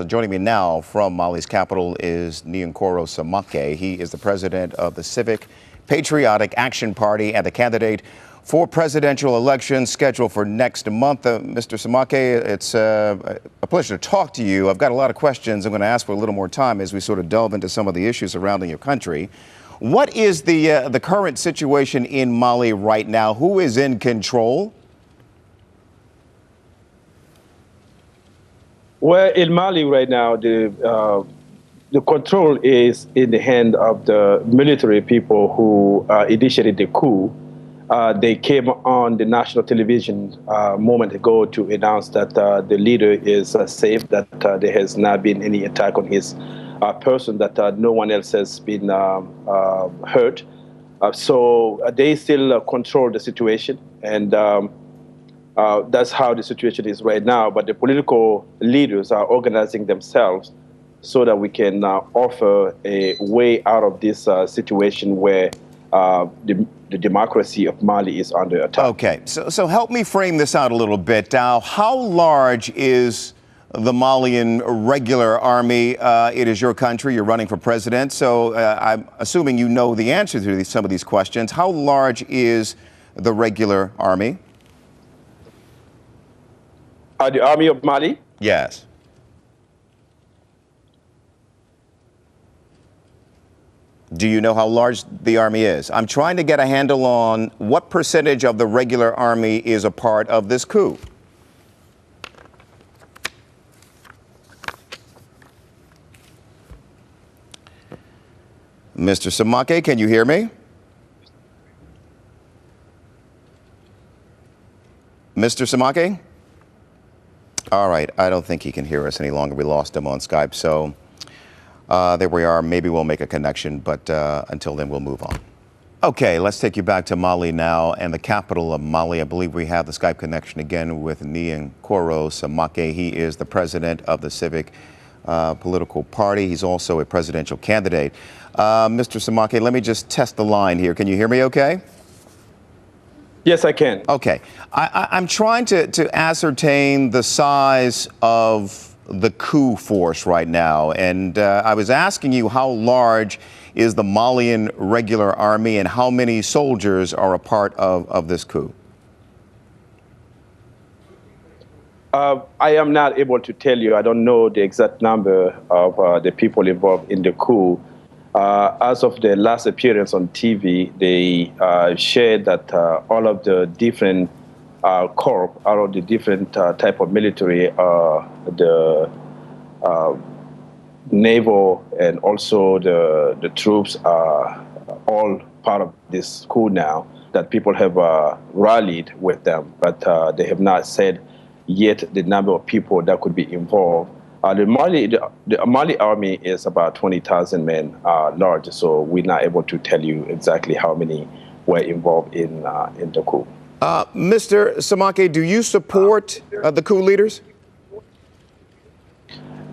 Joining me now from Mali's capital is Samake. He is the president of the Civic Patriotic Action Party and the candidate for presidential elections scheduled for next month. Mr. Samake, it's a pleasure to talk to you. I've got a lot of questions. I'm going to ask for a little more time as we sort of delve into some of the issues surrounding your country. What is the current situation in Mali right now? Who is in control? Well, in Mali right now, the control is in the hand of the military people who initiated the coup. They came on the national television a moment ago to announce that the leader is safe, that there has not been any attack on his person, that no one else has been hurt. So they still control the situation, and that's how the situation is right now. But the political leaders are organizing themselves so that we can offer a way out of this situation where the democracy of Mali is under attack. Okay, so help me frame this out a little bit. Now, how large is the Malian regular army? It is your country. You're running for president. So I'm assuming you know the answer to some of these questions. How large is the regular army? The army of Mali? Yes. Do you know how large the army is? I'm trying to get a handle on what percentage of the regular army is a part of this coup. Mr. Samake, can you hear me? Mr. Samake? All right, I don't think he can hear us any longer. We lost him on Skype, so there we are. Maybe we'll make a connection, but until then, we'll move on. Okay, let's take you back to Mali now, and the capital of Mali. I believe we have the Skype connection again with Samake. He is the president of the Civic political party. He's also a presidential candidate. Mr. Samake, let me just test the line here. Can you hear me okay? Yes, I can. Okay. I'm trying to ascertain the size of the coup force right now. And I was asking you, how large is the Malian regular army and how many soldiers are a part of this coup? I am not able to tell you. I don't know the exact number of the people involved in the coup. As of the last appearance on TV, they shared that all of the different corps, all of the different type of military, the naval and also the troops are all part of this coup now, that people have rallied with them, but they have not said yet the number of people that could be involved. The Mali army is about 20,000 men large, so we're not able to tell you exactly how many were involved in the coup. Mr. Samake, do you support the coup leaders?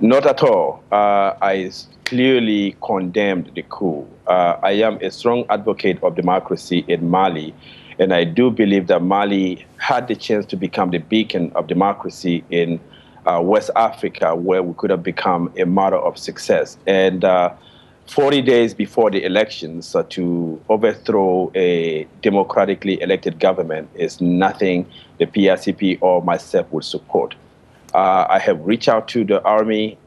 Not at all. I clearly condemned the coup. I am a strong advocate of democracy in Mali, and I do believe that Mali had the chance to become the beacon of democracy in West Africa, where we could have become a model of success. And 40 days before the elections, to overthrow a democratically elected government is nothing the PRCP or myself would support. I have reached out to the army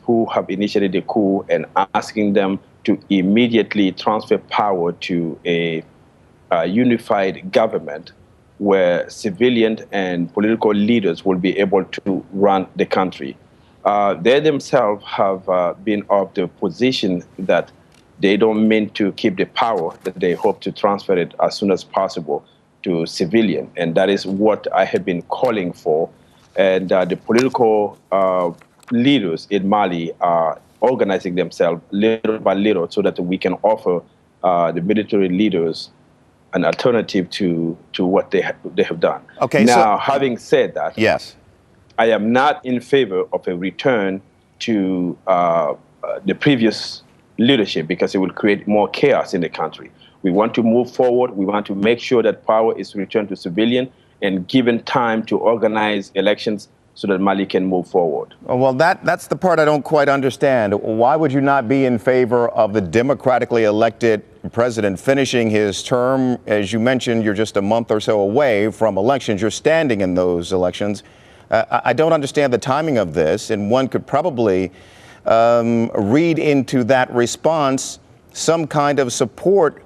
who have initiated the coup and asking them to immediately transfer power to a unified government where civilian and political leaders will be able to run the country. They themselves have been of the position that they don't mean to keep the power, that they hope to transfer it as soon as possible to civilian. And that is what I have been calling for. And the political leaders in Mali are organizing themselves little by little so that we can offer the military leaders an alternative to what they have done. Okay. Now, having said that, yes, I am not in favor of a return to the previous leadership because it will create more chaos in the country. We want to move forward. We want to make sure that power is returned to civilian and given time to organize elections so that Mali can move forward. Well, that's the part I don't quite understand. Why would you not be in favor of the democratically elected president finishing his term? As you mentioned, you're just a month or so away from elections. You're standing in those elections. I don't understand the timing of this, and one could probably read into that response some kind of support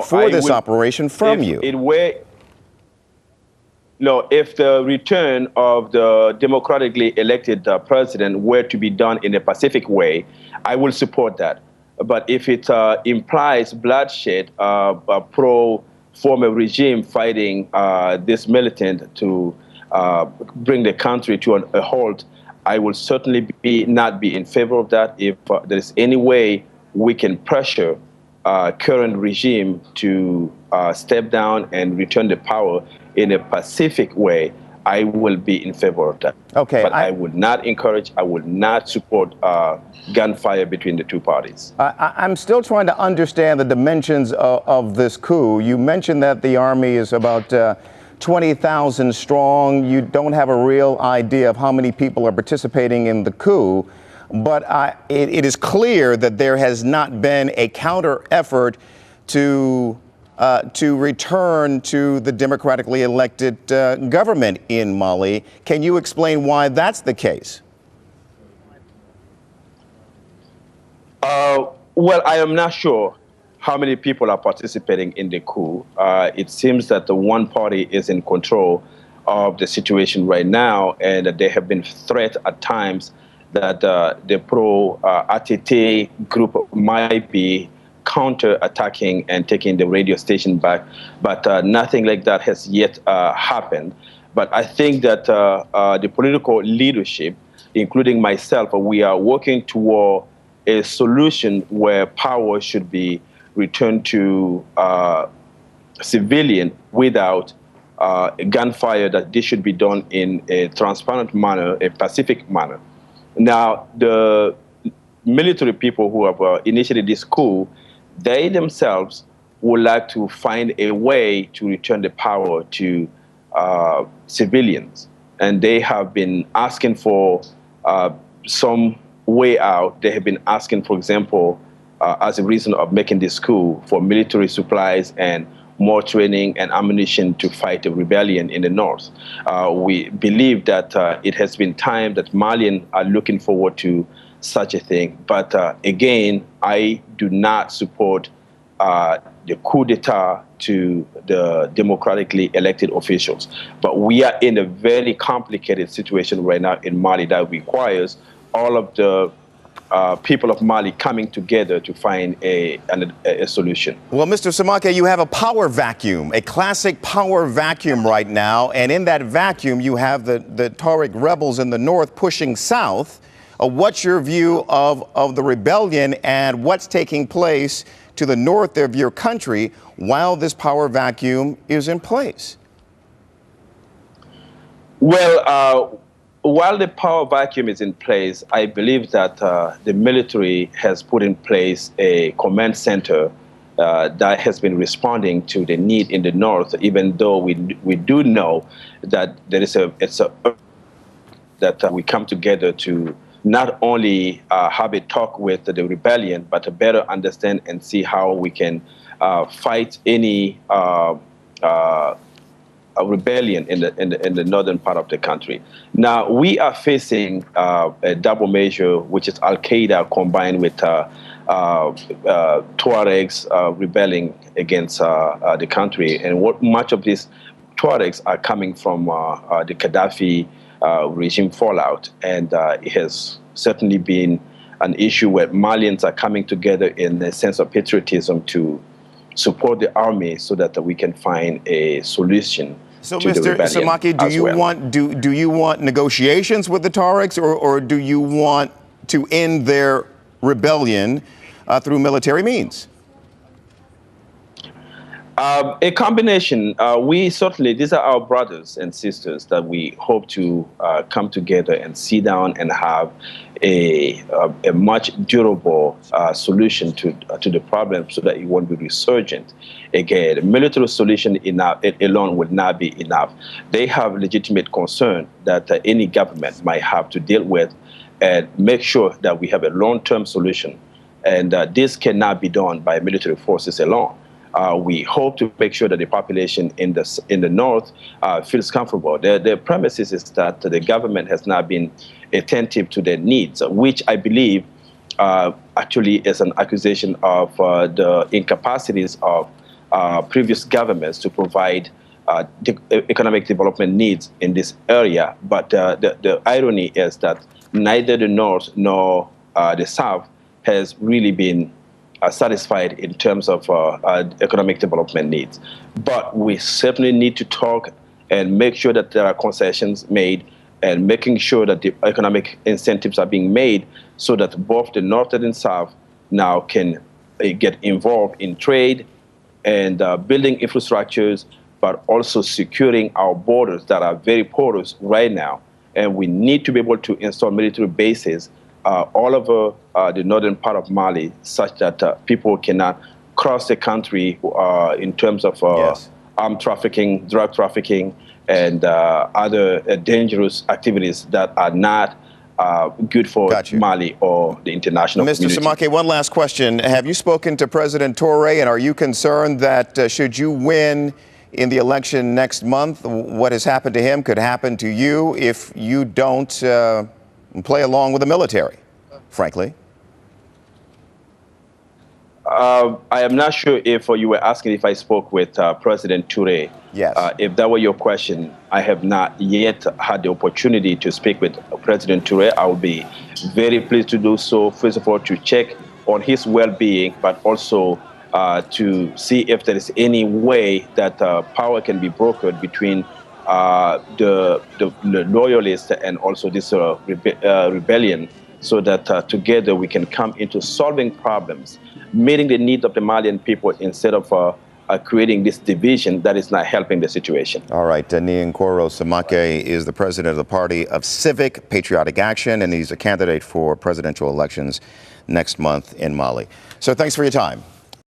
for this operation from you. No, if the return of the democratically elected president were to be done in a pacific way, I will support that. But if it implies bloodshed, pro former regime fighting this militant to bring the country to a halt, I will certainly not be in favor of that. If there's any way we can pressure current regime to step down and return the power in a pacific way, I will be in favor of that. Okay, but I would not encourage, I would not support gunfire between the two parties. I'm still trying to understand the dimensions of this coup. You mentioned that the army is about 20,000 strong. You don't have a real idea of how many people are participating in the coup. But it is clear that there has not been a counter effort to return to the democratically elected government in Mali. Can you explain why that's the case? Well, I am not sure how many people are participating in the coup. It seems that the one party is in control of the situation right now, and that there have been threats at times that the pro-ATT group might be counter-attacking and taking the radio station back, but nothing like that has yet happened. But I think that the political leadership, including myself, we are working toward a solution where power should be returned to civilian without gunfire, that this should be done in a transparent manner, a pacific manner. Now, the military people who have initiated this coup, they themselves would like to find a way to return the power to civilians. And they have been asking for some way out. They have been asking, for example, as a reason of making this coup, for military supplies and more training and ammunition to fight a rebellion in the north. We believe that it has been time that Malians are looking forward to such a thing. But again, I do not support the coup d'etat to the democratically elected officials. But we are in a very complicated situation right now in Mali that requires all of the people of Mali coming together to find a solution. Well, Mr. Samake, you have a power vacuum, a classic power vacuum right now. And in that vacuum, you have the Tuareg rebels in the north pushing south. What's your view of the rebellion and what's taking place to the north of your country while this power vacuum is in place? Well, while the power vacuum is in place, I believe that the military has put in place a command center that has been responding to the need in the north, even though we do know that there is that we come together to not only have a talk with the rebellion, but to better understand and see how we can fight any a rebellion in the northern part of the country. Now, we are facing a double measure, which is Al-Qaeda combined with Tuaregs rebelling against the country. And much of these Tuaregs are coming from the Gaddafi regime fallout. And it has certainly been an issue where Malians are coming together in a sense of patriotism to support the army so that we can find a solution. So, Mr. Samake, do you want negotiations with the Tuaregs, or do you want to end their rebellion through military means? A combination. We certainly, these are our brothers and sisters that we hope to come together and sit down and have a much durable solution to the problem so that it won't be resurgent. Again, a military solution alone would not be enough. They have legitimate concern that any government might have to deal with and make sure that we have a long-term solution. And this cannot be done by military forces alone. We hope to make sure that the population in the north feels comfortable. The premises is that the government has not been attentive to their needs, which I believe actually is an accusation of the incapacities of previous governments to provide economic development needs in this area. But the irony is that neither the north nor the south has really been satisfied in terms of economic development needs. But we certainly need to talk and make sure that there are concessions made and making sure that the economic incentives are being made so that both the North and the South now can get involved in trade and building infrastructures, but also securing our borders that are very porous right now. And we need to be able to install military bases all over the northern part of Mali, such that people cannot cross the country in terms of Yes. armed trafficking, drug trafficking, and other dangerous activities that are not good for Mali or the international community. Mr. Samake, one last question. Have you spoken to President Toure, and are you concerned that should you win in the election next month, what has happened to him could happen to you if you don't play along with the military, frankly? I am not sure if you were asking if I spoke with President Toure. Yes. If that were your question, I have not yet had the opportunity to speak with President Toure. I will be very pleased to do so, first of all, to check on his well-being, but also to see if there is any way that power can be brokered between the loyalists and also this rebellion, so that together we can come into solving problems, meeting the needs of the Malian people instead of creating this division that is not helping the situation. All right. Niankoro Samake is the president of the Party of Civic Patriotic Action, and he's a candidate for presidential elections next month in Mali. So thanks for your time.